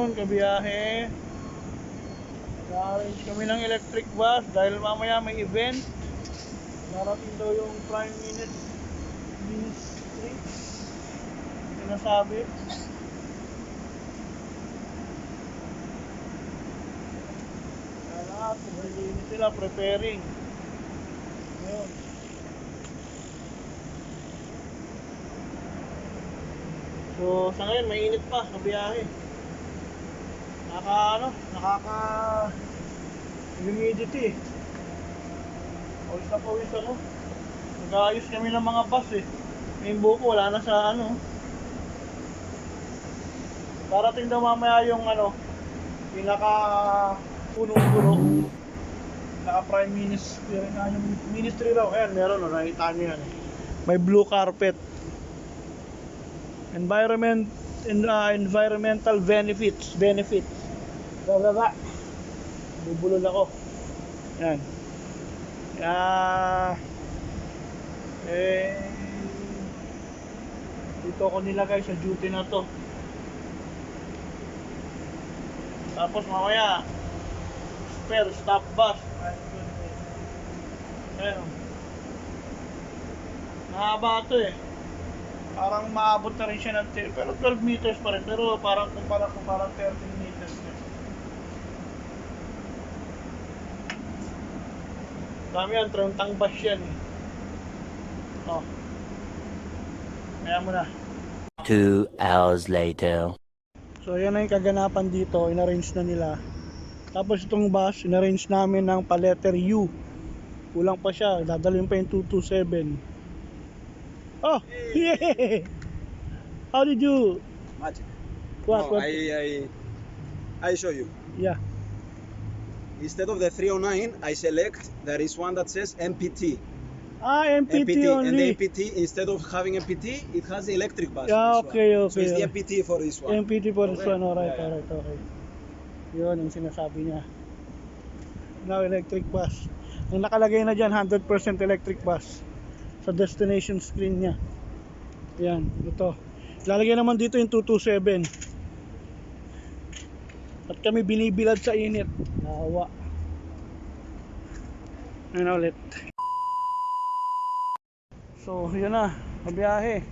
afternoon, kabiyahe. Na-arrange kami ng electric bus dahil mamaya may event. Narating daw yung Prime Ministry. Sinasabi. Kaya lahat, naglilinis sila, preparing. Ngayon. So, sa ngayon, mainit pa sa biyahe. Humidity. Pawis na pawis ako. Nag-aayos kami ng mga bus eh. Yung buko, wala na sa Darating daw mamaya yung pinaka punong-puno. Pinaka Prime Ministry. Yung ministry raw. Ayan, meron nakita nyo yan. May blue carpet. Environmental benefits. Blah. Bubulol ako. Yan. Dito ako nilagay sa duty na to. Tapos mamaya spare stop bus. Ayan. Mahaba ito eh. Parang maabot na rin siya ng pero 12 meters pa rin. Pero parang kumpara 13 meters. Dami yan, trontang bus yan eh. Oh. Kaya mo na. 2 hours later. So yan na yung kaganapan dito. Inarrange na nila. Tapos itong bus, inarrange namin ng pa-letter U. Kulang pa siya. Dadalhin pa yung 227. Oh, yeah! How did you? Magic. What? I show you. Yeah. Instead of the 309, I select there is one that says MPT. MPT only. And the MPT, instead of having MPT, it has the electric bus. Yeah, okay. So it's the MPT for this one. MPT for this one, alright. Yeah. Okay. Yun yung sinasabi niya. Now electric bus. Ang nakalagay na dyan, 100% electric bus. Sa destination screen niya. Yan, ito. Lalagay naman dito yung 227. At kami binibilad sa init. Nawa. Ayun ulit. So, yun na. Mabiyahe.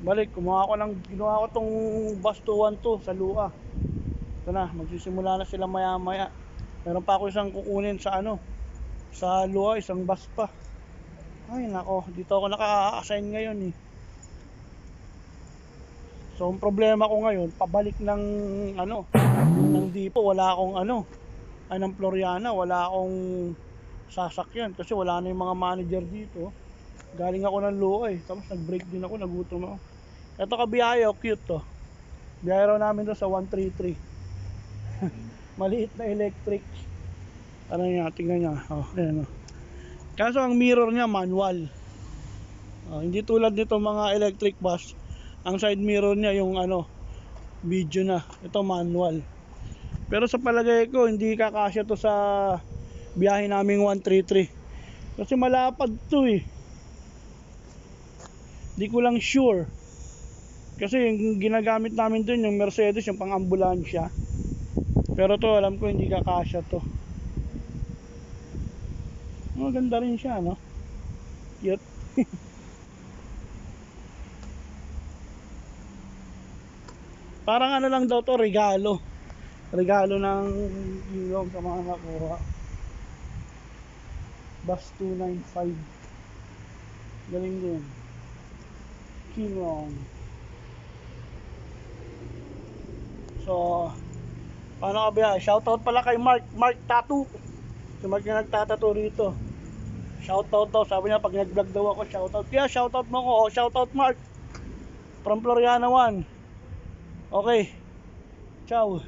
Balik, ginawa ko tong bus 212 sa Lua. Ito na, magsisimula na sila maya-maya. Meron pa ako isang kukunin sa sa Lua, isang bus pa. Ay nako, dito ako naka-assign ngayon eh. So ang problema ko ngayon, pabalik ng ng Dipo, wala akong ng Floriana, wala akong sasakyan kasi wala na yung mga manager dito. Galing ako ng Lua eh, tapos nag-break din ako, nagutom ako. Ito kabiyahe, cute to. Biyahe raw namin doon sa 133. Maliit na electric. Tingnan niya. Oh, ayan oh. Kaso ang mirror niya manual. Hindi tulad nito mga electric bus. Ang side mirror niya yung video na. Ito manual. Pero sa palagay ko hindi kakasya to sa biyahe naming 133. Kasi malapad to eh. Di ko lang sure. Kasi yung ginagamit namin dun yung Mercedes, yung pang-ambulansya. Pero to alam ko hindi kakasya to. Maganda rin siya, no? Cute. Parang lang daw to, regalo. Regalo ng ilong sa mga nakuha. Bus 295. Galing din. Kinong. So, paano ka ba? Shoutout pala kay Mark Tattoo. Si Mark na nagtatato rito. Shoutout daw, sabi niya pag nag-vlog daw ako, shoutout. Kaya shoutout mo ko, shoutout Mark. From Floriana 1. Okay. Ciao.